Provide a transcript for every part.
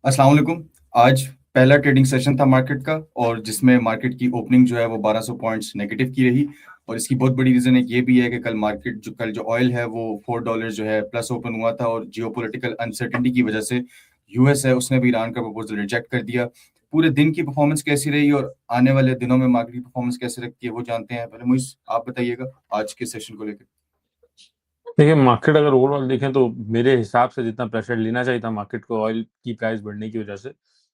अस्सलाम वालेकुम। आज पहला ट्रेडिंग सेशन था मार्केट का और जिसमें मार्केट की ओपनिंग जो है वो 1200 पॉइंट्स नेगेटिव की रही और इसकी बहुत बड़ी रीज़न एक ये भी है कि कल जो ऑयल है वो $4 जो है प्लस ओपन हुआ था और जियोपॉलिटिकल अनसर्टेनिटी की वजह से यूएस है उसने भी ईरान का प्रपोजल रिजेक्ट कर दिया। पूरे दिन की परफॉर्मेंस कैसी रही और आने वाले दिनों में मार्केट की परफॉर्मेंस कैसे रखती है वो जानते हैं। पहले मुझे आप बताइएगा आज के सेशन को लेकर। देखिए, मार्केट अगर ओवरऑल देखें तो मेरे हिसाब से जितना प्रेशर लेना चाहिए था मार्केट को ऑयल की प्राइस बढ़ने की वजह से,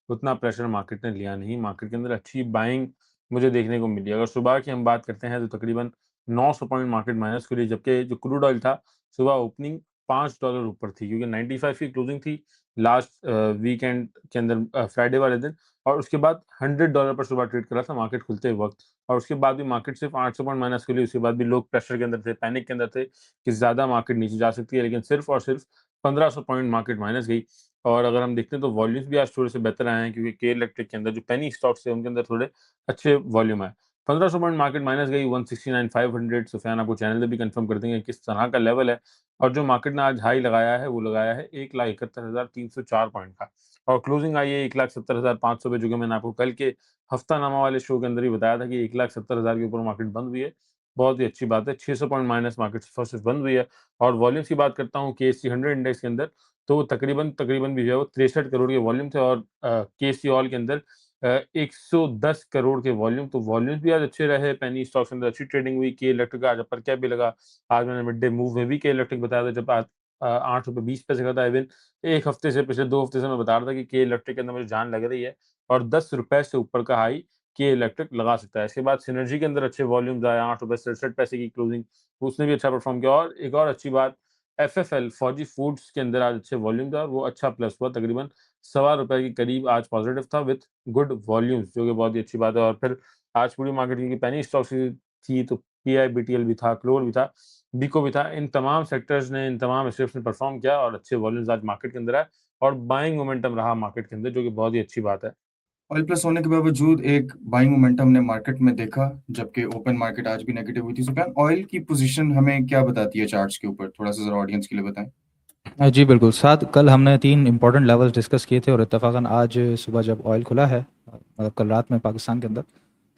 उतना प्रेशर मार्केट ने लिया नहीं। मार्केट के अंदर अच्छी बाइंग मुझे देखने को मिली। अगर सुबह की हम बात करते हैं तो तकरीबन 900 पॉइंट मार्केट माइनस खुली, जबकि जो क्रूड ऑयल था, सुबह ओपनिंग $5 ऊपर थी क्योंकि 95 की क्लोजिंग थी लास्ट वीकेंड के अंदर फ्राइडे वाले दिन और उसके बाद $100 पर सुबह ट्रेड कर रहा था मार्केट खुलते वक़्त और उसके बाद भी मार्केट सिर्फ 800 पॉइंट माइनस खुली। उसके बाद भी लोग प्रेशर के अंदर थे, पैनिक के अंदर थे कि ज़्यादा मार्केट नीचे जा सकती है, लेकिन सिर्फ़ और सिर्फ़ 1500 पॉइंट मार्केट माइनस गई। और अगर हम देखते हैं तो वॉल्यूम्स भी आज थोड़े से बेहतर आए हैं क्योंकि के इलेक्ट्रिक के अंदर जो पेनी स्टॉक्स थे उनके अंदर थोड़े अच्छे वॉल्यूम आए। 1500 पॉइंट मार्केट माइनस गई, 169,500 सुफ़ियान आपको चैनल पे भी कंफर्म कर देंगे किस तरह का लेवल है। और जो मार्केट ने आज हाई लगाया है वो लगाया है 1,71,304 पॉइंट का और क्लोजिंग आई है 1,70,500 पे, जो कि मैंने आपको कल के हफ्तानामा वाले शो के अंदर ही बताया था कि 1,70,000 के ऊपर मार्केट बंद हुई है। बहुत ही अच्छी बात है। 600 पॉइंट माइनस मार्केट सिर्फ बंद हुई है। और वॉल्यूम्स की बात करता हूँ केएससी 100 इंडेक्स के अंदर, तो वो तकरीबन तकरीबन भी जो है वो 63 करोड़ के वॉल्यूम थे और केएससी ऑल के अंदर 110 करोड़ के वॉल्यूम। तो वॉल्यूम्स भी आज अच्छे रहे, पेनी स्टॉक्स के अंदर अच्छी ट्रेडिंग हुई। के इलेक्ट्रिक का आज अपर कैप भी लगा। आज मैंने मिड डे मूव में भी के इलेक्ट्रिक बताया था जब आज ₹8.20 का था। इवन 1 हफ्ते से, पिछले 2 हफ्ते से मैं बता रहा था कि के इलेक्ट्रिक के अंदर मुझे जान लग रही है और ₹10 से ऊपर का हाई के इलेक्ट्रिक लगा सकता है। इसके बाद सिनर्जी के अंदर अच्छे वॉल्यूम्स आए, ₹8.67 की क्लोजिंग, उसने भी अच्छा परफॉर्म किया। और एक और अच्छी बात, एफएफएल फौजी फूड्स के अंदर आज अच्छे वॉल्यूम था और वो अच्छा प्लस हुआ, तकरीबन ₹1.25 के करीब आज पॉजिटिव था विद गुड वॉल्यूम्स, जो कि बहुत ही अच्छी बात है। और फिर आज पूरी मार्केट की पेनी स्टॉक्स थी तो पीआईबीटीएल भी था, क्लोर भी था, बीको भी था। इन तमाम सेक्टर्स ने, इन तमाम एसेट्स ने परफॉर्म किया और अच्छे वॉल्यूम्स आज मार्केट के अंदर आए और बाइंग मोमेंटम रहा मार्केट के अंदर, जो कि बहुत ही अच्छी बात है। ऑयल प्लस होने के बावजूद एक बाइंग मोमेंटम ने मार्केट में देखा जबकि ओपन मार्केट आज भी नेगेटिव हुई थी। सुफियान, ऑयल की पोजीशन हमें क्या बताती है चार्ट्स के ऊपर, थोड़ा सा जरा ऑडियंस के लिए बताएं। जी बिल्कुल। साथ कल हमने तीन इंपॉर्टेंट लेवल्स डिस्कस किए थे और इत्तेफाकन आज सुबह जब ऑयल खुला है, मतलब कल रात में पाकिस्तान के अंदर,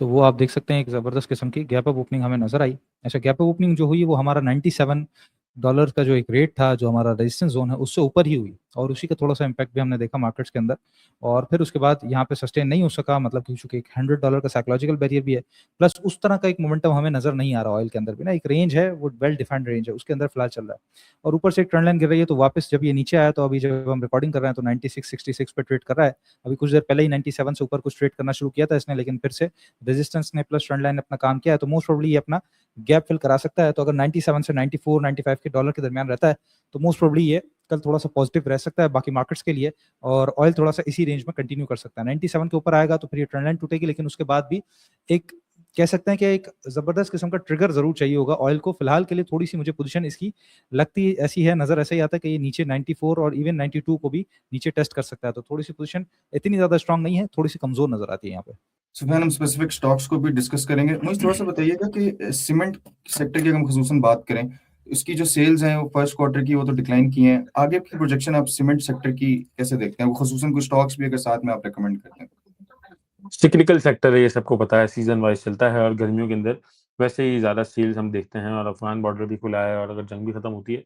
तो वो आप देख सकते हैं एक ज़बरदस्त किस्म की गैप अप ओपनिंग हमें नज़र आई। ऐसा गैप अप ओपनिंग जो हुई वो हमारा $97 का जो एक रेट था, जो हमारा रेजिस्टेंस जोन है, उससे ऊपर ही हुई और उसी का थोड़ा सा इम्पैक्ट भी हमने देखा मार्केट्स के अंदर। और फिर उसके बाद यहाँ पे सस्टेन नहीं हो सका, मतलब कि चूंकि एक $100 का साइकोलॉजिकल बैरियर भी है, प्लस उस तरह का एक मोमेंटम हमें नजर नहीं आ रहा। ऑयल के अंदर भी ना एक रेंज है, वो वेल डिफाइंड रेंज है, उसके अंदर फिलहाल चल रहा है और ऊपर से एक ट्रेंड लाइन गिर रही है। तो वापस जब ये नीचे आया, तो अभी जब हम रिकॉर्डिंग कर रहे हैं तो 96-66 पे ट्रेड कर रहा है। अभी कुछ देर पहले ही 97 से ऊपर कुछ ट्रेड करना शुरू किया था इसने, लेकिन फिर से रेजिस्टेंस ने प्लस ट्रेंड लाइन ने अपना काम किया है, तो मोस्ट प्रोबब्ली ये अपना गैप फिल करा सकता है। तो अगर 97 से 94-95 के डॉलर के दरमियान रहता है तो मोस्ट प्रोबब्ली ये कल थोड़ा सा पॉजिटिव रह सकता है बाकी मार्केट्स के लिए और ऑयल थोड़ा सा इसी रेंज में कंटिन्यू कर सकता है। 97 के ऊपर आएगा तो फिर ये ट्रेंड लाइन टूटेगी, लेकिन उसके बाद भी एक कह सकते हैं कि एक जबरदस्त किस्म का ट्रिगर जरूर चाहिए होगा ऑयल को। फिलहाल के लिए थोड़ी सी मुझे पोजीशन इसकी लगती ऐसी है, नजर ऐसा ही आता है कि ये नीचे 94 और इवन 92 को भी नीचे टेस्ट कर सकता है। तो थोड़ी सी पोजीशन इतनी ज्यादा स्ट्रांग नहीं है, थोड़ी सी कमजोर नजर आती है यहाँ पे। सुफियान, हम स्पेसिफिक स्टॉक्स को भी डिस्कस करेंगे। मुझे थोड़ा सा बताइएगा कि सीमेंट सेक्टर की अगर हम खसूसन बात करें, उसकी जो सेल्स हैं वो फर्स्ट क्वार्टर की वो तो डिक्लाइन की हैं। आगे की प्रोजेक्शन आप सीमेंट सेक्टर की कैसे देखते हैं, वो खसूसन कुछ स्टॉक्स भी अगर साथ में आप रेकमेंड करते हैं। सिक्लिकल सेक्टर है, ये सबको पता है, सीजन वाइज चलता है और गर्मियों के अंदर वैसे ही ज़्यादा सेल्स हम देखते हैं और अफ़गान बॉर्डर भी खुला है और अगर जंग भी खत्म होती है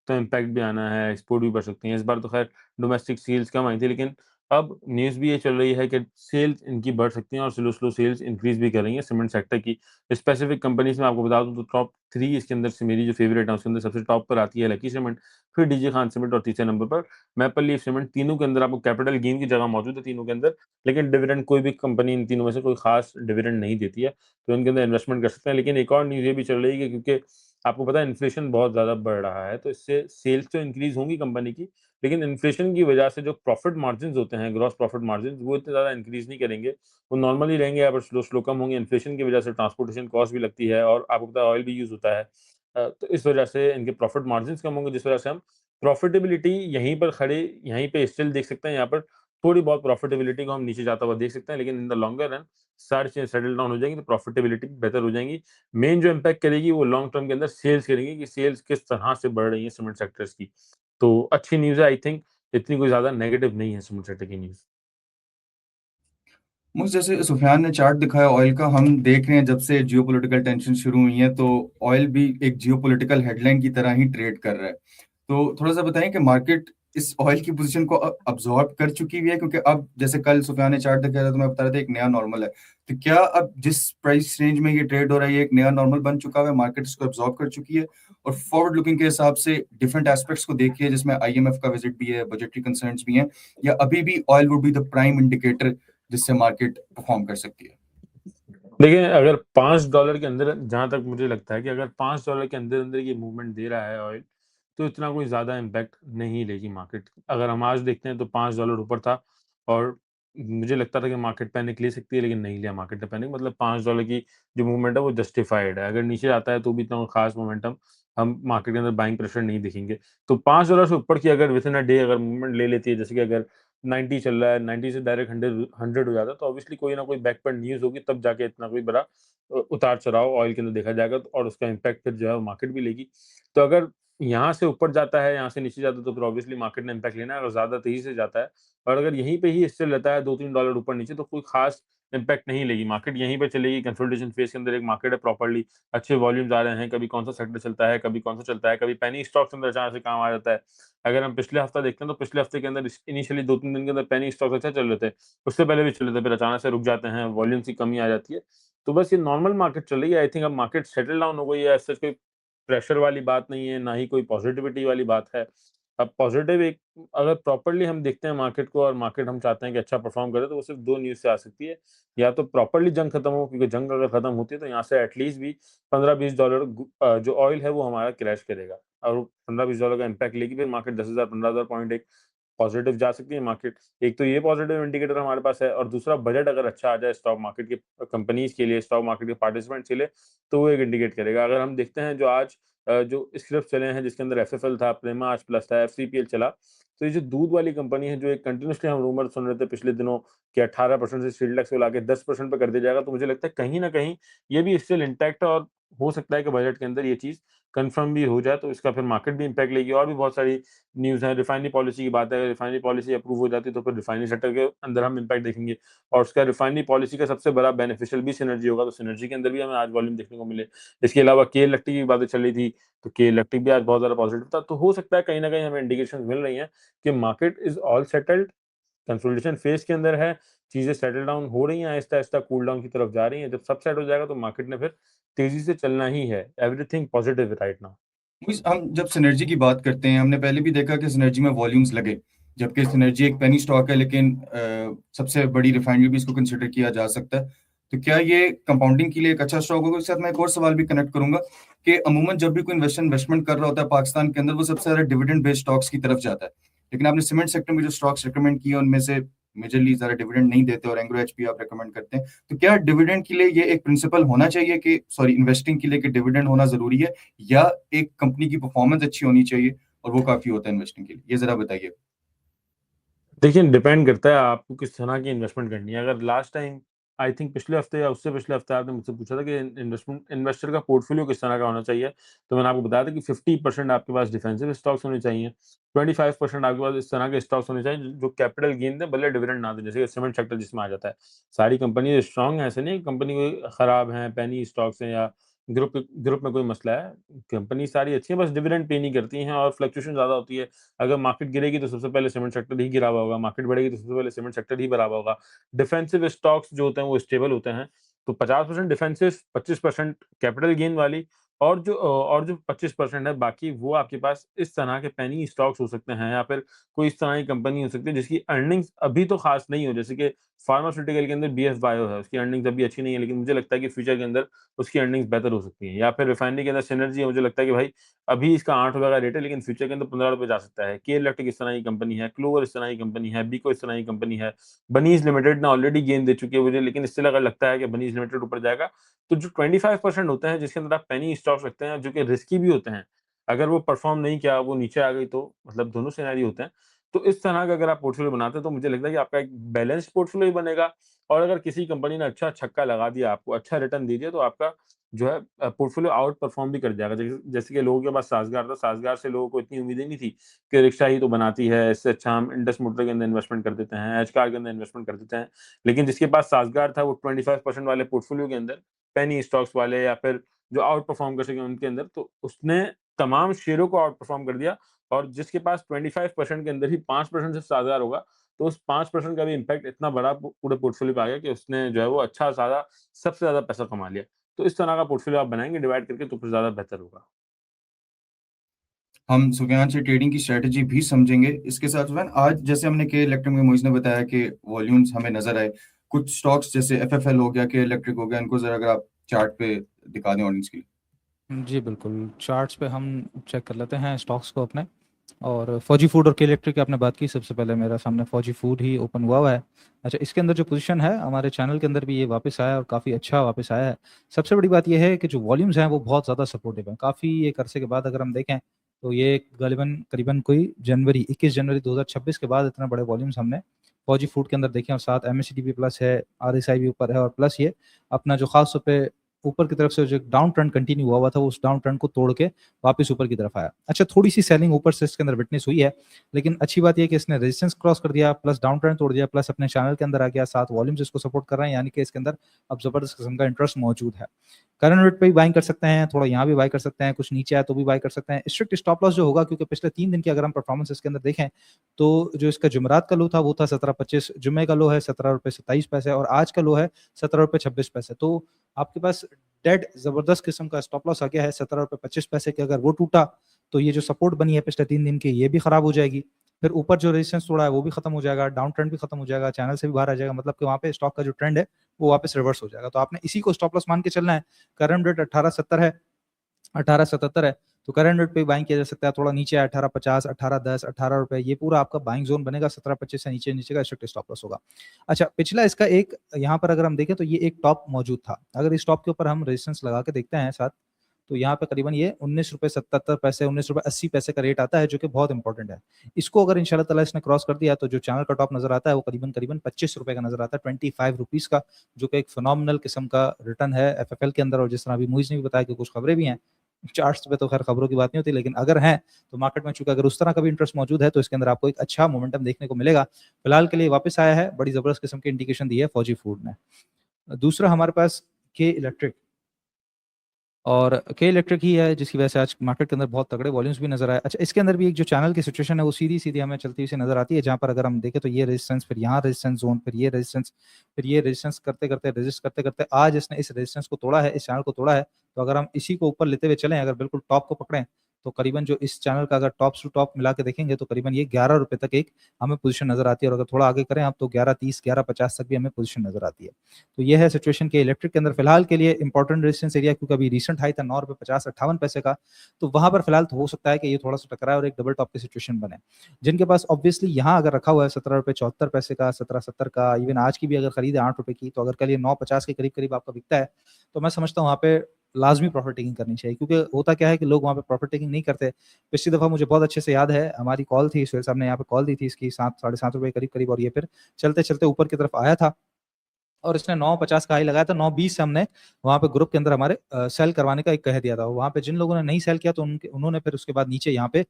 तो इम्पैक्ट भी आना है, एक्सपोर्ट भी बढ़ सकती हैं। इस बार तो खैर डोमेस्टिक सेल्स कम आई थी, लेकिन अब न्यूज़ भी ये चल रही है कि सेल्स इनकी बढ़ सकती हैं और स्लो स्लो सेल्स इंक्रीज भी कर रही हैं सीमेंट सेक्टर की। स्पेसिफिक कंपनीज में आपको बता दूं तो टॉप 3 इसके अंदर से मेरी जो फेवरेट है उसके अंदर सबसे टॉप पर आती है लकी सीमेंट, फिर डीजे खान सीमेंट और तीसरे नंबर पर मैपल लीफ सीमेंट। तीनों के अंदर आपको कैपिटल गेन की जगह मौजूद है तीनों के अंदर, लेकिन डिविडेंड कोई भी कंपनी इन तीनों में से कोई खास डिविडेंड नहीं देती है, तो इनके अंदर इन्वेस्टमेंट कर सकते हैं। लेकिन एक और न्यूज़ ये भी चल रही है कि क्योंकि आपको पता है इन्फ्लेशन बहुत ज़्यादा बढ़ रहा है, तो इससे सेल्स तो इंक्रीज़ होंगी कंपनी की, लेकिन इन्फ्लेशन की वजह से जो प्रॉफिट मार्जिन्स होते हैं, ग्रॉस प्रॉफिट मार्जिन्स, वो इतने ज़्यादा इंक्रीज़ नहीं करेंगे। वो नॉर्मली रहेंगे या फिर स्लो स्लो कम होंगे। इन्फ्लेशन की वजह से ट्रांसपोर्टेशन कॉस्ट भी लगती है और आपको पता है ऑयल भी यूज़ होता है। तो इस वजह से इनके प्रॉफिट मार्जिन्स कम होंगे, जिस वजह से हम प्रॉफिटेबिलिटी यहीं पर खड़े, यहीं पे स्टिल देख सकते हैं। यहाँ पर थोड़ी बहुत प्रॉफिटेबिलिटी को हम नीचे जाता हुआ देख सकते हैं, लेकिन इन द लॉन्गर रन सारी चीज़ें सेटल डाउन हो जाएँगी, तो प्रॉफिटेबिलिटी बेहतर हो जाएँगी। मेन जो इम्पैक्ट करेगी वो लॉन्ग टर्म के अंदर सेल्स करेगी कि सेल्स किस तरह से बढ़ रही है सीमेंट सेक्टर्स की। तो अच्छी न्यूज़ है आई थिंक इतनी कोई ज़्यादा नेगेटिव नहीं है सीमेंट सेक्टर की न्यूज़। मुझे जैसे सुफियान ने चार्ट दिखाया ऑयल का, हम देख रहे हैं जब से जियोपॉलिटिकल टेंशन शुरू हुई है तो ऑयल भी एक जियोपॉलिटिकल हेडलाइन की तरह ही ट्रेड कर रहा है। तो थोड़ा सा बताएं कि मार्केट इस ऑयल की पोजीशन को अब्जॉर्ब कर चुकी हुई है, क्योंकि अब जैसे कल सुफियान ने चार्ट दिखाया था तो मैं बता रहा था एक नया नॉर्मल है। तो क्या अब जिस प्राइस रेंज में ये ट्रेड हो रहा है ये एक नया नॉर्मल बन चुका है, मार्केट इसको अब्जॉर्ब कर चुकी है? और फॉरवर्ड लुकिंग के हिसाब से डिफरेंट एस्पेक्ट्स को देखिए, जिसमें आईएमएफ का विजिट भी है, बजटरी कंसर्न्स भी हैं, या अभी भी oil would be the prime indicator जिससे मार्केट परफॉर्म कर सकती है? देखिए, अगर $5 के अंदर, जहाँ तक मुझे लगता है कि अगर $5 के अंदर-अंदर ये मूवमेंट दे रहा है ऑयल, तो इतना कोई ज़्यादा इम्पैक्ट नहीं लेगी मार्केट। अगर हम आज देखते हैं तो $5 ऊपर था और मुझे लगता था कि मार्केट पैनिक ले सकती है, लेकिन नहीं लिया मार्केट ने पैनिक। मतलब $5 की जो मूवमेंट है वो जस्टिफाइड है। अगर नीचे आता है तो भी इतना खास मोमेंटम हम मार्केट के अंदर बाइंग प्रेशर नहीं देखेंगे। तो $5 से ऊपर की अगर विथिन अ डे अगर मूवमेंट ले लेती है, जैसे कि अगर 90 चल रहा है, 90 से डायरेक्ट 100 हो जाता है, तो ऑब्वियसली कोई ना कोई बैकवर्ड न्यूज़ होगी, तब जाके इतना कोई बड़ा उतार-चढ़ाव ऑयल के अंदर देखा जाएगा, और उसका इम्पैक्ट फिर जो है वो मार्केट भी लेगी। तो अगर यहाँ से ऊपर जाता है, यहाँ से नीचे जाता है, तो फिर ऑब्वियसली मार्केट ने इम्पैक्ट लेना है। अगर ज़्यादा तेज़ी से जाता है और अगर यहीं पे ही स्थिर रहता है $2-3 ऊपर-नीचे, तो कोई खास इम्पैक्ट नहीं लेगी मार्केट, यहीं पे चलेगी। कंसोलिडेशन फेज़ के अंदर एक मार्केट है प्रॉपर्ली, अच्छे वॉल्यूम्स आ रहे हैं, कभी कौन-सा सेक्टर चलता है, कभी कौन-सा चलता है, कभी पेनी स्टॉक्स के अंदर अचानक से काम आ जाता है। अगर हम पिछले हफ्ता देखते हैं, तो पिछले हफ्ते के अंदर इनिशियली 2-3 दिन के अंदर पेनी स्टॉक्स अच्छा चल रहे थे, उससे पहले भी चल रहे थे, फिर अचानक से रुक जाते हैं, वॉल्यूम्स की कमी आ जाती है। तो बस ये नॉर्मल मार्केट चल रही है। आई थिंक अब मार्केट सेटल डाउन हो गई है, ऐसा कोई प्रेशर वाली बात नहीं है, ना ही कोई पॉजिटिविटी वाली बात है। अब पॉजिटिव एक, अगर प्रॉपर्ली हम देखते हैं मार्केट को और मार्केट हम चाहते हैं कि अच्छा परफॉर्म करे, तो वो सिर्फ 2 न्यूज़ से आ सकती है। या तो प्रॉपर्ली जंग खत्म हो, क्योंकि जंग अगर खत्म होती है तो यहाँ से एटलीस्ट भी $15-20 जो ऑयल है वो हमारा क्रैश करेगा, और $15-20 का इम्पैक्ट लेगी, फिर मार्केट 10,000 15,000 पॉइंट एक पॉजिटिव जा सकती है मार्केट। एक तो ये पॉजिटिव इंडिकेटर हमारे पास है, और दूसरा बजट अगर अच्छा आ जाए स्टॉक मार्केट के कंपनीज़ के लिए, स्टॉक मार्केट के पार्टिसिपेंट्स के लिए, तो वो एक इंडिकेट करेगा। अगर हम देखते हैं जो आज जो स्क्रिप्ट चले हैं, जिसके अंदर एफएफएल था, प्रेमा आज प्लस था, एफसीपीएल चला, तो ये जो दूध वाली कंपनी है, जो एक कंटिन्यूअसली हम रूमर सुन रहे थे पिछले दिनों कि 18% से शील्ड को लाके 10% पे कर दिया जाएगा, तो मुझे लगता है कहीं न कहीं ये भी स्टिल इंटैक्ट है, और हो सकता है कि बजट के अंदर ये चीज़ कन्फर्म भी हो जाए, तो इसका फिर मार्केट भी इम्पैक्ट लेगी। और भी बहुत सारी न्यूज़ है, रिफाइनरी पॉलिसी की बात है, अगर रिफाइनरी पॉलिसी अप्रूव हो जाती है, तो फिर रिफाइनरी सेक्टर के अंदर हम इम्पैक्ट देखेंगे, और उसका रिफाइनरी पॉलिसी का सबसे बड़ा बेनिफिशियल भी सिनर्जी होगा, तो सिनर्जी के अंदर भी हमें आज वॉल्यूम देखने को मिले। इसके अलावा केएल इलेक्ट्रिक की बातें चल रही थी, तो केएल इलेक्ट्रिक भी आज बहुत ज़्यादा पॉजिटिव था। तो हो सकता है कहीं न कहीं हमें इंडिकेशंस मिल रही हैं कि market is all settled, consolidation phase के अंदर है, चीज़ें सेटल डाउन हो रही हैं, आहिस्ता-आहिस्ता कूल डाउन की तरफ जा रही हैं। जब सब सेट हो जाएगा, तो मार्केट ने फिर तेज़ी से चलना ही है। Everything positive right now. हम जब सिनर्जी की बात करते हैं, हमने पहले भी देखा कि सिनर्जी में वॉल्यूम्स लगे, जबकि सिनर्जी एक पेनी स्टॉक है, लेकिन सबसे बड़ी रिफाइनरी भी इसको कंसिडर किया जा सकता है। तो क्या ये कंपाउंडिंग के लिए एक अच्छा स्टॉक होगा? इसके साथ मैं एक और सवाल भी कनेक्ट करूंगा कि अमूमन जब भी कोई इन्वेस्टमेंट कर रहा होता है पाकिस्तान के अंदर, वो सबसे ज्यादा डिविडेंड बेस्ड स्टॉक्स की तरफ जाता है। लेकिन आपने सीमेंट सेक्टर में जो स्टॉक्स रिकमेंड किए उनमें से मेजरली ज्यादा डिविडेंड नहीं देते, और एंग्रो एचपी आप रिकमेंड करते हैं। तो क्या डिविडेंड के लिए ये एक प्रिंसिपल होना चाहिए कि सॉरी इन्वेस्टिंग के लिए कि डिविडेंड होना जरूरी है, या एक कंपनी की परफॉर्मेंस अच्छी होनी चाहिए और वो काफी होता है इन्वेस्टिंग के लिए? ये जरा बताइए। देखिए, डिपेंड करता है आपको किस तरह की इन्वेस्टमेंट करनी है। अगर लास्ट टाइम, आई थिंक पिछले हफ्ते या उससे पिछले हफ्ते आपने मुझसे पूछा था कि इन्वेस्टर का पोर्टफोलियो किस तरह का होना चाहिए, तो मैंने आपको बताया था कि 50% आपके पास डिफेंसिव स्टॉक्स होने चाहिए, 25% आपके पास इस तरह के स्टॉक्स होने चाहिए जो कैपिटल गेन दें, भले डिविडेंड ना दें, जैसे कि सीमेंट सेक्टर जिसमें आ जाता है। सारी कंपनी स्ट्रांग है, ऐसे नहीं कंपनी कोई खराब है, पेनी स्टॉक्स हैं, या ग्रुप ग्रुप में कोई मसला है। कंपनी सारी अच्छी है, बस डिविडेंड पे नहीं करती हैं और फ्लक्चुएशन ज़्यादा होती है। अगर मार्केट गिरेगी तो सबसे पहले सीमेंट सेक्टर ही गिरा हुआ होगा, मार्केट बढ़ेगी तो सबसे पहले सीमेंट सेक्टर ही बढ़ा हुआ होगा। डिफेंसिव स्टॉक्स जो होते हैं वो स्टेबल होते हैं, तो 50% डिफेंसिव, 25% कैपिटल गेन वाली, और जो 25% है बाकी, वो आपके पास इस तरह के पेनी स्टॉक्स हो सकते हैं, या फिर कोई इस तरह की कंपनी हो सकती है जिसकी अर्निंग्स अभी तो खास नहीं हो, जैसे कि फार्मास्यूटिकल के अंदर बीएफ बायो है, उसकी अर्निंग्स अभी अच्छी नहीं है, लेकिन मुझे लगता है कि फ्यूचर के अंदर उसकी अर्निंग्स बेहतर हो सकती हैं। या फिर रिफाइनरी के अंदर सिनर्जी है, मुझे लगता है कि भाई अभी इसका ₹8 का रेट है, लेकिन फ्यूचर के अंदर ₹15 जा सकता है। केएल इलेक्ट्रिक इस तरह की कंपनी है, क्लोवर इस तरह की कंपनी है, बीको इस तरह की कंपनी है, बनीज लिमिटेड ने ऑलरेडी गेन दे चुकी है मुझे, लेकिन स्टिल अगर लगता है कि बनीज लिमिटेड ऊपर जाएगा, तो जो 25% होते हैं जिसके अंदर आप पेनी स्टॉक्स रखते हैं, जो कि रिस्की भी होते हैं, अगर वो परफॉर्म नहीं किया, वो नीचे आ गई, तो मतलब दोनों सिनेरियो होते हैं। तो इस तरह का अगर आप पोर्टफोलियो बनाते हैं, तो मुझे लगता है कि आपका एक बैलेंस्ड पोर्टफोलियो बनेगा, और अगर किसी कंपनी ने अच्छा छक्का लगा दिया, आपको अच्छा रिटर्न दे दिया, तो आपका जो है पोर्टफोलियो आउट परफॉर्म भी कर जाएगा। जैसे कि लोगों के पास साज़गार था, साज़गार से लोगों को इतनी उम्मीदें नहीं थी कि रिक्शा ही तो बनाती है, इससे अच्छा हम इंडस मोटर के अंदर इन्वेस्टमेंट कर देते हैं, एच कार के अंदर इन्वेस्टमेंट कर देते हैं। लेकिन जिसके पास साज़गार था वो 25% वाले पोर्टफोलियो के अंदर पेनी स्टॉक्स वाले या फिर जो आउट परफॉर्म कर सके उनके अंदर, तो उसने तमाम शेयरों को आउट परफॉर्म कर दिया। और जिसके पास 25% के अंदर ही 5% सिर्फ साझेदार होगा, तो उस 5% का भी इम्पैक्ट इतना बड़ा पूरे पोर्टफोलियो पे आ गया कि उसने जो है वो अच्छा ज़्यादा सबसे ज़्यादा पैसा कमा लिया। तो इस तरह का पोर्टफोलियो आप बनाएँगे डिवाइड करके तो फिर ज़्यादा बेहतर होगा। हम सुबह से ट्रेडिंग की स्ट्रेटजी भी समझेंगे। इसके साथ सुबह आज जैसे हमने के इलेक्ट्रिक में मोइज़ ने बताया कि वॉल्यूम्स हमें नज़र आए। कुछ स्टॉक्स जैसे एफएफएल हो गया, के इलेक्ट्रिक हो गया, इनको ज़रा अगर आप चार्ट पे दिखा दें ऑडियंस के लिए। जी बिल्कुल, चार्ट्स पे हम चेक कर लेते हैं स्टॉक्स को अपने। और फौजी फूड और के इलेक्ट्रिक की आपने बात की, सबसे पहले मेरा सामने फौजी फूड ही ओपन हुआ है। अच्छा, इसके अंदर जो पोजीशन है हमारे चैनल के अंदर भी ये वापस आया और काफ़ी अच्छा वापस आया है। सबसे बड़ी बात ये है कि जो वॉल्यूम्स हैं वो बहुत ज़्यादा सपोर्टिव हैं। काफ़ी एक अरसे के बाद अगर हम देखें तो ये गालिबन करीबन कोई 21 जनवरी 2026 के बाद इतने बड़े वॉल्यूम्स हमने फौजी फूड के अंदर देखे। और साथ एमएससीडी भी प्लस है, आरएसआई भी ऊपर है, और प्लस ये अपना जो खास तौर पे ऊपर की तरफ से जो डाउन ट्रेंड कंटिन्यू हुआ था, वो उस डाउन ट्रेंड को तोड़ के वापस ऊपर की तरफ आया। अच्छा, थोड़ी-सी सेलिंग ऊपर से इसके अंदर विटनेस हुई है, लेकिन अच्छी बात ये है कि इसने रेजिस्टेंस क्रॉस कर दिया, प्लस डाउन ट्रेंड तोड़ दिया, प्लस अपने चैनल के अंदर आ गया, साथ वॉल्यूम्स इसको सपोर्ट कर रहे हैं, यानी कि इसके अंदर अब ज़बरदस्त किस्म का इंटरेस्ट मौजूद है। करंट रेट पे भी बाइंग कर सकते हैं, थोड़ा यहाँ भी बाय कर सकते हैं, कुछ नीचे आए तो भी बाय कर सकते हैं। स्ट्रिक्ट स्टॉप लॉस जो होगा, क्योंकि पिछले 3 दिन की अगर हम परफॉर्मेंस इसके अंदर देखें, तो जो इसका जुमेरात का लो था वो था 17.25, जुम्मे का लो है ₹17.27 और आज का लो है ₹17.26। तो आपके पास डेड ज़बरदस्त किस्म का स्टॉप लॉस आ गया है ₹17.25 के। अगर वो टूटा तो ये जो सपोर्ट बनी है पिछले 3 दिन की, ये भी खराब हो जाएगी। फिर ऊपर जो रेजिस्टेंस तोड़ा है वो भी खत्म हो जाएगा, डाउन ट्रेंड भी खत्म हो जाएगा, चैनल से भी बाहर आ जाएगा, मतलब कि वहाँ पे स्टॉक का जो ट्रेंड है वो वापस रिवर्स हो जाएगा। तो आपने इसी को स्टॉप लॉस मान के चलना है। करंट रेट 1870 है, 1877 है, तो करंट रेट पे बाइंग किया जा सकता है। थोड़ा नीचे है 1850, 1810, ₹18, ये पूरा आपका बाइंग जोन बनेगा। 1725 से नीचे का स्ट्रिक्ट स्टॉप लॉस होगा। अच्छा, पिछला इसका एक यहाँ पर अगर हम देखें तो ये एक टॉप मौजूद था। अगर इस टॉप के ऊपर हम रेजिस्टेंस लगा के देखते हैं साथ, तो यहाँ पे करीबन ये ₹19.77, ₹19.80 का रेट आता है, जो कि बहुत इंपॉर्टेंट है। इसको अगर इंशाल्लाह ताला इसने क्रॉस कर दिया तो जो चैनल का टॉप नज़र आता है वो करीबन ₹25 का नज़र आता है, ₹25 का, जो कि एक फिनोमिनल किस्म का रिटर्न है एफएफएल के अंदर। और जिस तरह अभी मुइज़ ने भी बताया कि कुछ खबरें भी हैं, चार्ट्स पे तो खैर खबरों की बात नहीं होती, लेकिन अगर हैं तो मार्केट में चूंकि अगर उस तरह का भी इंटरेस्ट मौजूद है तो इसके अंदर आपको एक अच्छा मोमेंटम देखने को मिलेगा। फिलहाल के लिए वापस आया है, बड़ी जबरदस्त किस्म की इंडिकेशन दी है फौजी फूड ने। दूसरा हमारे पास के इलेक्ट्रिक, और के इलेक्ट्रिक ही है जिसकी वजह से आज मार्केट के अंदर बहुत तगड़े वॉल्यूम्स भी नजर आए। अच्छा, इसके अंदर भी एक जो चैनल की सिचुएशन है वो सीधी हमें चलती हुई सी नजर आती है, जहां पर अगर हम देखें तो ये रेजिस्टेंस, फिर यहाँ रेजिस्टेंस जोन, फिर ये रेजिस्टेंस, फिर ये रेजिस्टेंस करते करते रेजिस्ट करते करते आज इसने इस रेजिस्टेंस को तोड़ा है, इस चैनल को तोड़ा है। तो अगर हम इसी को ऊपर लेते हुए चलें, अगर बिल्कुल टॉप को पकड़ें, तो करीबन जो इस चैनल का अगर टॉप टू टॉप मिला के देखेंगे तो करीबन ये ₹11 तक एक हमें पोजीशन नजर आती है। और अगर थोड़ा आगे करें आप तो 11.30, 11.50 तक भी हमें पोजीशन नजर आती है। तो ये है सिचुएशन के इलेक्ट्रिक के अंदर फिलहाल के लिए इंपॉर्टेंट रेजिस्टेंस एरिया, क्योंकि अभी रिसेंट हाई था ₹9.50, ₹58 का, तो वहां पर फिलहाल तो हो सकता है कि ये थोड़ा सा टकराए और एक डबल टॉप की सिचुएशन बने। जिनके पास ऑब्वियसली यहाँ अगर रखा हुआ है ₹17.74 का, 17.70 का, इवन आज की भी अगर खरीद है ₹8 की, तो अगर कल ये 9.50 के करीब करीब आपका बिकता है, तो मैं समझता हूँ वहाँ पे लाजमी प्रॉफिट टेकिंग करनी चाहिए। क्योंकि होता क्या है कि लोग वहाँ पे प्रॉफिट टेकिंग नहीं करते। पिछली दफा मुझे बहुत अच्छे से याद है, हमारी कॉल थी, सुहेल साहब ने यहाँ पे कॉल दी थी इसकी 7 साढ़े 7 रुपए करीब करीब, और ये फिर चलते चलते ऊपर की तरफ आया था और इसने 9.50 का हाई लगाया था। 9.20 से हमने वहाँ पे ग्रुप के अंदर हमारे सेल करवाने का एक कह दिया था। वहाँ पे जिन लोगों ने नहीं सेल किया तो उन्होंने फिर उसके बाद नीचे यहाँ पे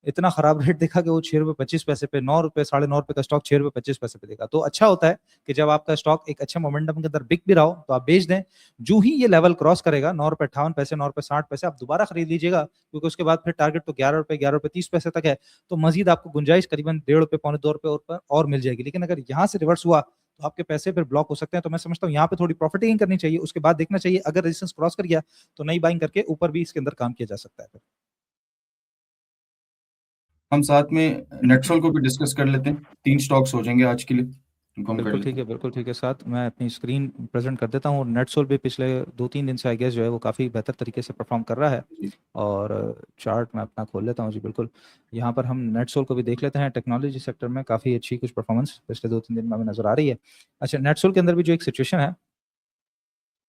इतना खराब रेट देखा कि वो ₹6.25 पे, ₹9 साढ़े ₹9 का स्टॉक ₹6.25 पे देखा। तो अच्छा होता है कि जब आपका स्टॉक एक अच्छे मोमेंटम के अंदर बिक भी रहा हो तो आप बेच दें। जो ही ये लेवल क्रॉस करेगा ₹9.58, ₹9.60, आप दोबारा खरीद लीजिएगा, क्योंकि उसके बाद फिर टारगेट तो ₹11, ₹11.30 तक है। तो मजीद आपको गुंजाइश करीबन ₹1.5, पौने ₹2 और मिल जाएगी। लेकिन अगर यहाँ से रिवर्स हुआ तो आपके पैसे फिर ब्लॉक हो सकते हैं। तो मैं समझता हूँ यहाँ पे थोड़ी प्रॉफिट टेकिंग करनी चाहिए, उसके बाद देखना चाहिए अगर रेजिस्टेंस क्रॉस कर गया तो नई बाइंग करके ऊपर भी इसके अंदर काम किया जा सकता है। हम साथ में नेटसोल को भी डिस्कस कर लेते हैं। 3 स्टॉक्स हो जाएंगे आज के लिए, इनको हम कर बिल्कुल लेते ठीक हैं। है, बिल्कुल ठीक है। साथ मैं अपनी स्क्रीन प्रेजेंट कर देता हूँ। नेटसोल भी पिछले 2-3 दिन से आई गेस जो है वो काफ़ी बेहतर तरीके से परफॉर्म कर रहा है। जी। और चार्ट मैं अपना खोल लेता हूँ जी। बिल्कुल, यहाँ पर हम नेटसोल को भी देख लेते हैं। टेक्नोलॉजी सेक्टर में काफ़ी अच्छी कुछ परफॉर्मेंस पिछले 2-3 दिन में हमें नजर आ रही है। अच्छा, नेटसोल के अंदर भी जो एक सिचुएशन है,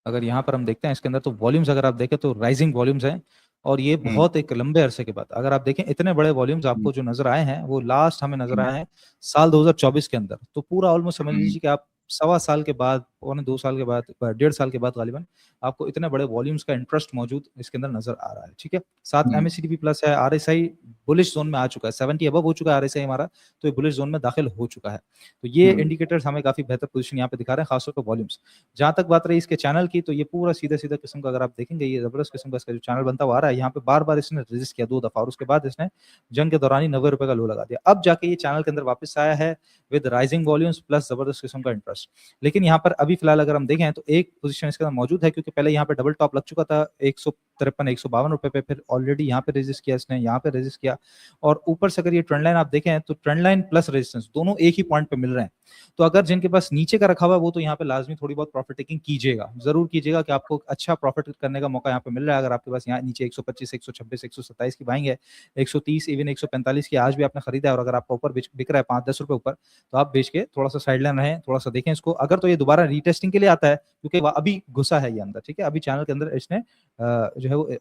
अगर यहाँ पर हम देखते हैं इसके अंदर, तो वॉल्यूम्स अगर आप देखें तो राइजिंग वॉल्यूम्स हैं। और ये बहुत एक लंबे अरसे के बाद अगर आप देखें इतने बड़े वॉल्यूम्स आपको जो नजर आए हैं, वो लास्ट हमें नजर आए हैं साल 2024 के अंदर। तो पूरा ऑलमोस्ट समझ लीजिए कि आप 1.25 साल के बाद पौने 2 साल के बाद 1.5 साल के बाद गालिबन आपको इतने बड़े वॉल्यूम्स का इंटरेस्ट मौजूद इसके अंदर नज़र आ रहा है, ठीक है। साथ MACD प्लस है, RSI बुलिश ज़ोन में आ चुका है, 70 अबव हो चुका है RSI हमारा, तो ये बुलिश ज़ोन में दाखिल हो चुका है। तो ये इंडिकेटर्स हमें काफ़ी बेहतर पोजीशन यहाँ पे दिखा रहे हैं, खासतौर पे वॉल्यूम्स। जहाँ तक बात रही इसके चैनल की, तो ये पूरा सीधा-सीधा किस्म का अगर आप देखेंगे, ये ज़बरदस्त किस्म का इसका जो चैनल बनता हुआ आ रहा है, यहाँ पे बार-बार इसने रेजिस्ट किया 2 दफ़ा और उसके बाद इसने जंग के दौरान ही ₹90 का लो लगा दिया। अब जाके ये चैनल के अंदर वापस आया है विद राइजिंग वॉल्यूम्स प्लस ज़बरदस्त किस्म का इंटरेस्ट। लेकिन यहाँ पर अभी फिलहाल अगर हम देखें तो एक पोजीशन इसके अंदर मौजूद है, क्योंकि पहले यहाँ पे डबल टॉप लग चुका था ₹153-152 पे, फिर ऑलरेडी यहाँ पे रेजिस्ट किया इसने, यहाँ पे रेजिस्ट किया और ऊपर से अगर ये ट्रेंड लाइन आप देखें तो ट्रेंड लाइन प्लस रेजिस्टेंस दोनों एक ही पॉइंट पे मिल रहे हैं। तो अगर जिनके पास नीचे का रखा हुआ है वो तो यहाँ पे लाजमी थोड़ी बहुत प्रॉफिट टेकिंग कीजिएगा, ज़रूर कीजिएगा कि आपको अच्छा प्रॉफिट करने का मौका यहाँ पे मिल रहा है। अगर आपके पास यहाँ नीचे 125, 126, 127 की बाइंग है, 130 इवन 145 की आज भी आपने खरीदा है और अगर आपका ऊपर बिक रहा है 5-10 रुपए ऊपर, तो आप बेच के थोड़ा सा साइडलाइन रहें, थोड़ा सा देखें इसको। अगर तो ये दोबारा रीटेस्टिंग के लिए आता है, क्योंकि अभी घुसा है ये अंदर, ठीक है, अभी चैनल के अंदर इसने जो है वो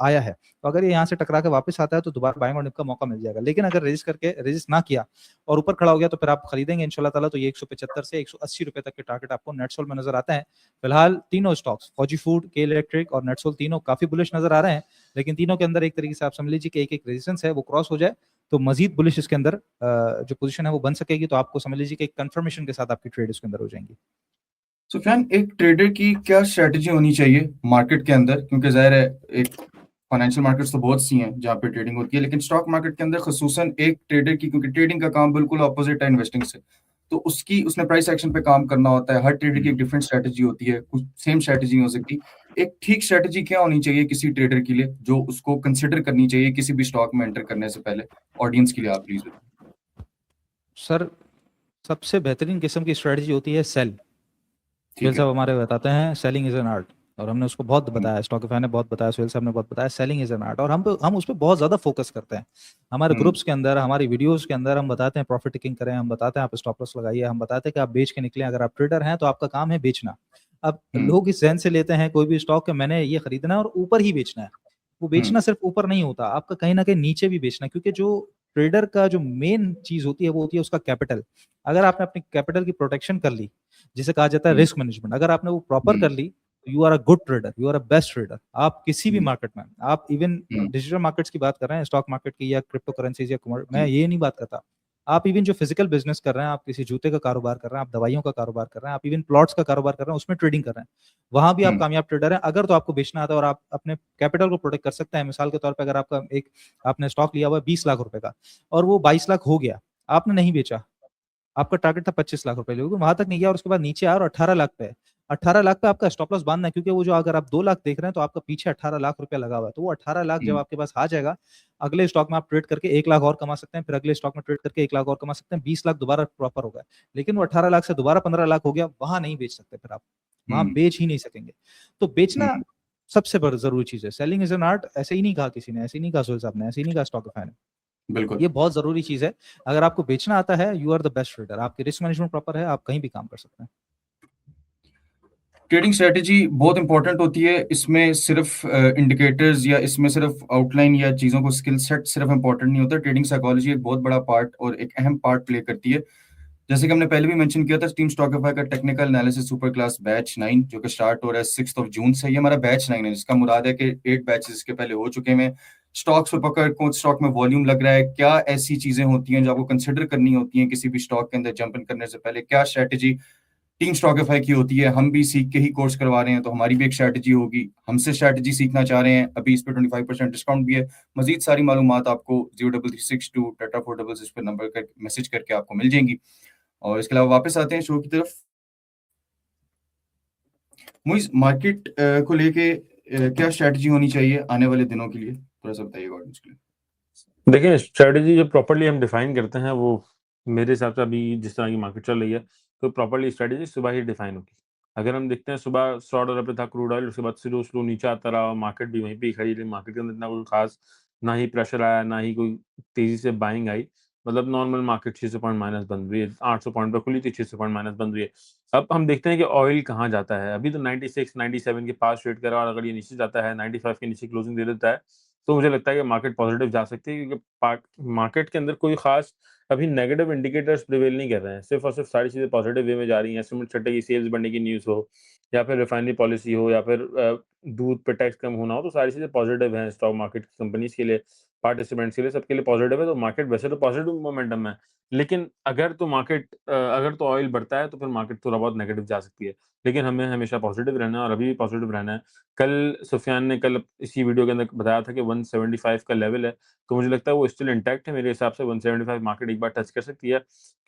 आया है, तो अगर ये यहाँ से टकरा के वापस आता है तो दोबारा बाइंग और डिप का मौका मिल जाएगा। लेकिन अगर रेजिस्ट ना किया और ऊपर खड़ा हो गया तो फिर आप खरीदेंगे इंशाल्लाह ताला, तो ये 175 से 180 रुपए तक के टारगेट आपको नेटसोल में नजर आते हैं। फिलहाल तीनों स्टॉक्स फौजी फूड, के इलेक्ट्रिक और नेटसोल तीनों काफी बुलिश नजर आ रहे हैं, लेकिन तीनों के अंदर एक तरीके से आप समझ लीजिए कि एक रेजिस्टेंस है, वो क्रॉस हो जाए तो मजीद बुलिश इसके अंदर जो पोजीशन है वो बन सकेगी, तो आपको समझ लीजिए कि एक कंफर्मेशन के साथ आपकी ट्रेड इसके अंदर हो जाएंगी। सुफियान, एक ट्रेडर की क्या स्ट्रेटजी होनी चाहिए मार्केट के अंदर, क्योंकि जाहिर है एक फाइनेंशियल मार्केट्स तो बहुत सी हैं जहाँ पे ट्रेडिंग होती है, लेकिन स्टॉक मार्केट के अंदर खसूसन एक ट्रेडर की, क्योंकि ट्रेडिंग का काम बिल्कुल अपोजिट है इन्वेस्टिंग से, तो उसने प्राइस एक्शन पे काम करना होता है। हर ट्रेडर की एक डिफरेंट स्ट्रेटजी होती है, कुछ सेम स्ट्रेटजी नहीं हो सकती। एक ठीक स्ट्रेटजी क्या होनी चाहिए किसी ट्रेडर के लिए जो उसको कंसिडर करनी चाहिए किसी भी स्टॉक में एंटर करने से पहले, ऑडियंस के लिए आप प्लीज बताएं। सर, सबसे बेहतरीन किस्म की स्ट्रेटजी होती है सेल। सुहेल ठीक है। साहब हमारे बताते हैं सेलिंग इज एन आर्ट, और हमने उसको बहुत बताया, स्टॉकिफाई ने बहुत बताया, सुहेल साहब ने बहुत बताया, सेलिंग इज एन आर्ट, और हम उस पर बहुत ज्यादा फोकस करते हैं। हमारे ग्रुप्स के अंदर, हमारी वीडियोस के अंदर हम बताते हैं प्रॉफिट टेकिंग करें, हम बताते हैं आप स्टॉप लॉस लगाइए, हम बताते हैं कि आप बेच के निकलें। अगर आप ट्रेडर हैं तो आपका काम है बेचना। अब लोग इस जहन से लेते हैं कोई भी स्टॉक के मैंने ये खरीदना है और ऊपर ही बेचना है। वो बेचना सिर्फ ऊपर नहीं होता, आपका कहीं ना कहीं नीचे भी बेचना है, क्योंकि जो ट्रेडर का जो मेन चीज होती है वो होती है उसका कैपिटल। अगर आपने अपनी कैपिटल की प्रोटेक्शन कर ली, जिसे कहा जाता है रिस्क मैनेजमेंट, अगर आपने वो प्रॉपर कर ली, you are a good trader, you are a best trader. आप किसी भी मार्केट में, आप इवन डिजिटल मार्केट्स की बात कर रहे हैं, स्टॉक मार्केट की या क्रिप्टो करेंसीज या मैं ये नहीं बात करता, आप इवन जो फिजिकल बिजनेस कर रहे हैं, आप किसी जूते का कारोबार कर रहे हैं, आप दवाइयों का कारोबार कर रहे हैं, आप इवन प्लॉट्स का कारोबार कर रहे हैं, उसमें ट्रेडिंग कर रहे हैं, वहां भी आप कामयाब ट्रेडर हैं अगर तो आपको बेचना आता है और आप अपने कैपिटल को प्रोटेक्ट कर सकते हैं। मिसाल के तौर पर अगर आपका आपने स्टॉक लिया हुआ है 20 लाख रुपए का और वो 22 लाख हो गया, आपने नहीं बेचा, आपका टारगेट था 25 लाख रुपए, लेकिन वहां तक नहीं गया और उसके बाद नीचे आया और 18 लाख पे है। 18 लाख पे आपका स्टॉप लॉस बांधना है, क्योंकि वो जो अगर आप 2 लाख देख रहे हैं तो आपका पीछे 18 लाख रुपया लगा हुआ है, तो वो 18 लाख जब आपके पास आ जाएगा, अगले स्टॉक में आप ट्रेड करके 1 लाख और कमा सकते हैं, फिर अगले स्टॉक में ट्रेड करके 1 लाख और कमा सकते हैं, 20 लाख दोबारा प्रॉपर हो गया। लेकिन वो 18 लाख से दोबारा 15 लाख हो गया, वहां नहीं बेच सकते, फिर आप वहां बेच ही नहीं सकेंगे। तो बेचना सबसे जरूरी चीज है। सेलिंग इज एन आर्ट, ऐसे ही नहीं कहा किसी ने, ऐसे ही नहीं कहा सुहेल साहब ने, ऐसे ही नहीं कहा स्टॉकिफाई ने, बिल्कुल। ये बहुत जरूरी चीज है। अगर आपको बेचना आता है, you are the best trader, आपकी रिस्क मैनेजमेंट प्रॉपर है, आप कहीं भी काम कर सकते हैं। ट्रेडिंग स्ट्रेटेजी बहुत इंपॉर्टेंट होती है, इसमें सिर्फ इंडिकेटर्स या इसमें सिर्फ आउटलाइन या चीज़ों को स्किल सेट सिर्फ इंपॉर्टेंट नहीं होता, ट्रेडिंग साइकोलॉजी एक बहुत बड़ा पार्ट और एक अहम पार्ट प्ले करती है। जैसे कि हमने पहले भी मेंशन किया था, टीम स्टॉकिफाई का technical analysis super class batch 9 जो कि स्टार्ट हो रहा है 6 जून से, ये हमारा बैच 9 है, जिसका मुराद है कि 8 बैचेस इसके पहले हो चुके हैं। स्टॉक्स पे पकड़, कौन स्टॉक में वॉल्यूम लग रहा है, क्या ऐसी चीजें होती हैं जो आपको कंसिडर करनी होती हैं किसी भी स्टॉक के अंदर जंप इन करने से पहले, क्या स्ट्रेटेजी टीम स्टॉकिफाई की होती है। हम भी सीख के ही कोर्स करवा रहे हैं, तो हमारी भी एक स्ट्रेटेजी होगी। हमसे स्ट्रेटेजी सीखना चाह रहे हैं, अभी इस पे 25% डिस्काउंट भी है। मजीद सारी मालूमात आपको 0362 टाटा 466 पर नंबर कर मैसेज करके आपको मिल जाएंगी। और इसके अलावा वापस आते हैं शो की तरफ। मुझे मार्केट को लेके क्या स्ट्रेटजी होनी चाहिए आने वाले दिनों के लिए, थोड़ा सा बताइए ऑडियंस के लिए। देखिए, स्ट्रेटजी जो प्रॉपर्ली हम डिफाइन करते हैं वो मेरे हिसाब से अभी जिस तरह की मार्केट चल रही है, तो प्रॉपर्ली स्ट्रेटजी सुबह ही डिफाइन होगी। अगर हम देखते हैं सुबह $100 पे था क्रूड ऑयल, उसके बाद स्लो नीचे आता रहा, मार्केट भी वहीं पे ही खड़ी रही, मार्केट के अंदर इतना कोई खास ना ही प्रेशर आया, ना ही कोई तेजी से बाइंग आई, मतलब नॉर्मल मार्केट 600 पॉइंट माइनस बंद हुई है, 800 पॉइंट पे खुली थी, 600 पॉइंट माइनस बंद हुई है। अब हम देखते हैं कि ऑयल कहाँ जाता है। अभी तो 96 97 के पास ट्रेड कर रहा है, और अगर ये नीचे जाता है 95 के नीचे क्लोजिंग दे देता है, तो मुझे लगता है कि मार्केट पॉजिटिव जा सकती है, क्योंकि मार्केट के अंदर कोई खास अभी नेगेटिव इंडिकेटर्स प्रिवेल नहीं कर रहे हैं, सिर्फ और सिर्फ सारी चीज़ें पॉजिटिव वे में जा रही हैं। सीमेंट छट्टे की सेल्स बढ़ने की न्यूज़ हो, या फिर रिफाइनरी पॉलिसी हो, या फिर दूध पे टैक्स कम होना हो, तो सारी चीज़ें पॉजिटिव हैं स्टॉक मार्केट की कंपनीज़ के लिए, पार्टिसिपेंट्स के लिए, सबके लिए पॉजिटिव है। तो मार्केट वैसे तो पॉजिटिव मोमेंटम में है, लेकिन अगर तो ऑयल बढ़ता है तो फिर मार्केट थोड़ा बहुत नेगेटिव जा सकती है। लेकिन हमें हमेशा पॉजिटिव रहना है और अभी भी पॉजिटिव रहना है। सुफियान ने कल इसी वीडियो के अंदर बताया था कि 175 का लेवल है, तो मुझे लगता है वो स्टिल इंटैक्ट है। मेरे हिसाब से 175 मार्केट एक बार टच कर सकती है,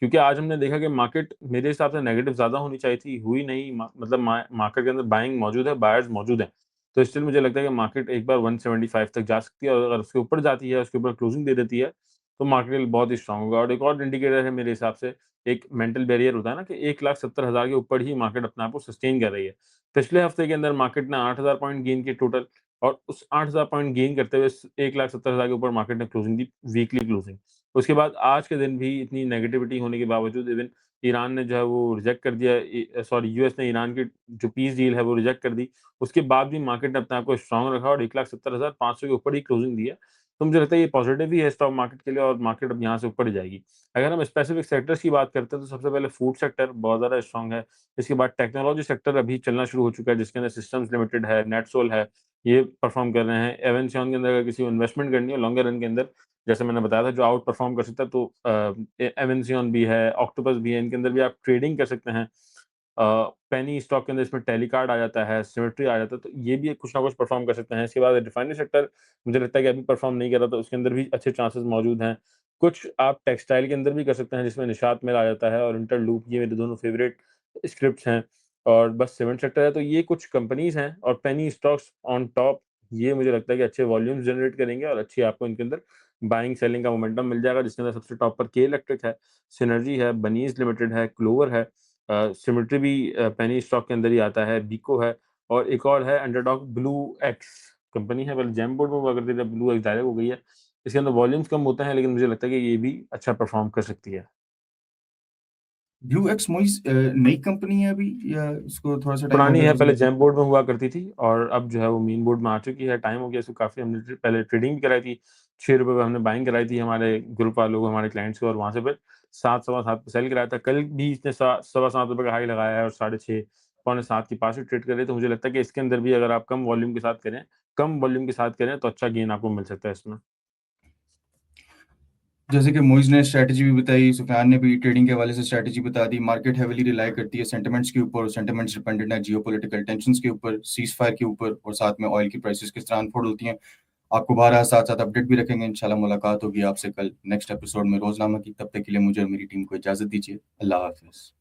क्योंकि आज हमने देखा कि मार्केट मेरे हिसाब से नेगेटिव ज़्यादा होनी चाहिए थी, हुई नहीं। मतलब मार्केट के अंदर बाइंग मौजूद है, बायर्स मौजूद हैं। तो स्टिल मुझे लगता है कि मार्केट एक बार 175 तक जा सकती है, और अगर उसके ऊपर जाती है, उसके ऊपर क्लोजिंग दे देती है, तो मार्केट बहुत ही स्ट्रांग होगा। और एक और इंडिकेटर है मेरे हिसाब से, एक मेंटल बैरियर होता है ना, कि 1,70,000 के ऊपर ही मार्केट अपने आप को सस्टेन कर रही है। पिछले हफ्ते के अंदर मार्केट ने 8,000 पॉइंट गेन किए टोटल, और उस 8,000 पॉइंट गेन करते हुए 1,70,000 के ऊपर मार्केट ने क्लोजिंग दी, वीकली क्लोजिंग। उसके बाद आज के दिन भी इतनी नेगेटिविटी होने के बावजूद, इवन ईरान ने जो है वो रिजेक्ट कर दिया, सॉरी, यूएस ने ईरान की जो पीस डील है वो रिजेक्ट कर दी। उसके बाद भी मार्केट ने अपने आप को स्ट्रांग रखा और 1,70,500 के ऊपर ही क्लोजिंग दी है। तो मुझे लगता है ये पॉजिटिव ही है स्टॉक मार्केट के लिए, और मार्केट अब यहाँ से ऊपर ही जाएगी। अगर हम स्पेसिफिक सेक्टर्स की बात करते हैं, तो सबसे पहले फूड सेक्टर बहुत ज़्यादा स्ट्रांग है। इसके बाद टेक्नोलॉजी सेक्टर अभी चलना शुरू हो चुका है, जिसके अंदर सिस्टम्स लिमिटेड है, नेटसोल है, ये परफॉर्म कर रहे हैं। एवेंसियन के अंदर अगर किसी को इन्वेस्टमेंट करनी है लॉन्गर रन के अंदर, जैसे मैंने बताया था, जो आउट परफॉर्म कर सकता है, तो एवेंसियन भी है, ऑक्टोपस भी है, इनके अंदर भी आप ट्रेडिंग कर सकते हैं। पेनी स्टॉक के अंदर इसमें टेलीकार्ड आ जाता है, सिमेट्री आ जाता है, तो ये भी कुछ ना कुछ परफॉर्म कर सकते हैं। इसके बाद रिफाइनरी सेक्टर मुझे लगता है कि अभी परफॉर्म नहीं कर रहा, तो उसके अंदर भी अच्छे चांसेस मौजूद हैं। कुछ आप टेक्सटाइल के अंदर भी कर सकते हैं, जिसमें निशात मिल आ जाता है और इंटरलूप, ये मेरे दोनों फेवरेट स्क्रिप्ट्स हैं। और बस सीमेंट सेक्टर है, तो ये कुछ कंपनीज़ हैं, और पेनी स्टॉक्स ऑन टॉप, ये मुझे लगता है कि अच्छे वॉल्यूम्स जनरेट करेंगे, और अच्छी आपको इनके अंदर बाइंग सेलिंग का मोमेंटम मिल जाएगा, जिसके अंदर सबसे टॉप पर के इलेक्ट्रिक है, सिनर्जी है, बनीज़ लिमिटेड है, क्लोवर है, सिमेट्री भी पेनी स्टॉक के अंदर ही आता है, बीको है, और एक और है अंडरडॉग ब्लू एक्स कंपनी है, पहले जेम बोर्ड में हुआ करती थी, अब ब्लू एक्स डायरेक्ट हो गई है। इसके अंदर वॉल्यूम्स कम होते हैं, लेकिन मुझे लगता है कि ये भी अच्छा परफॉर्म कर सकती है। ब्लू एक्स मोइस नई कंपनी है अभी, या इसको थोड़ा सा टाइम हो पुरानी गया है, पहले बिजनेस? जेम बोर्ड में हुआ करती थी, और अब जो है वो मेन बोर्ड में आ चुकी है। टाइम हो गया इसको काफ़ी, हमने पहले ट्रेडिंग भी कराई थी, ₹6 पे हमने बाइंग कराई थी हमारे ग्रुप वालों को, हमारे क्लाइंट्स को, और वहाँ से फिर 7 सवा 7 पे सेल कराया था। कल भी इसने सवा ₹7 का हाई लगाया है, और 6:30 पौने 7 के पास ही ट्रेड कर रहे हैं। तो मुझे लगता है कि इसके अंदर भी अगर आप कम वॉल्यूम के साथ करें, तो अच्छा गेन आपको मिल सकता है इसमें। जैसे कि मोइज़ ने स्ट्रैटेजी भी बताई, सुफियान ने भी ट्रेडिंग के हवाले से स्ट्रैटेजी बता दी। मार्केट हेवीली रिलाई करती है सेंटिमेंट्स के ऊपर, सेंटिमेंट्स डिपेंडेंट है जियोपॉलिटिकल टेंशंस के ऊपर, सीज़ फायर के ऊपर, और साथ में ऑयल की प्राइसेस किस तरह अनफोल्ड होती हैं। आपको 12 साथ-साथ अपडेट भी रखेंगे। इंशाल्लाह मुलाकात होगी आपसे कल नेक्स्ट एपिसोड में रोज़नामा की। तब तक के लिए मुझे और मेरी टीम को इजाज़त दीजिए। अल्लाह हाफ़िज़।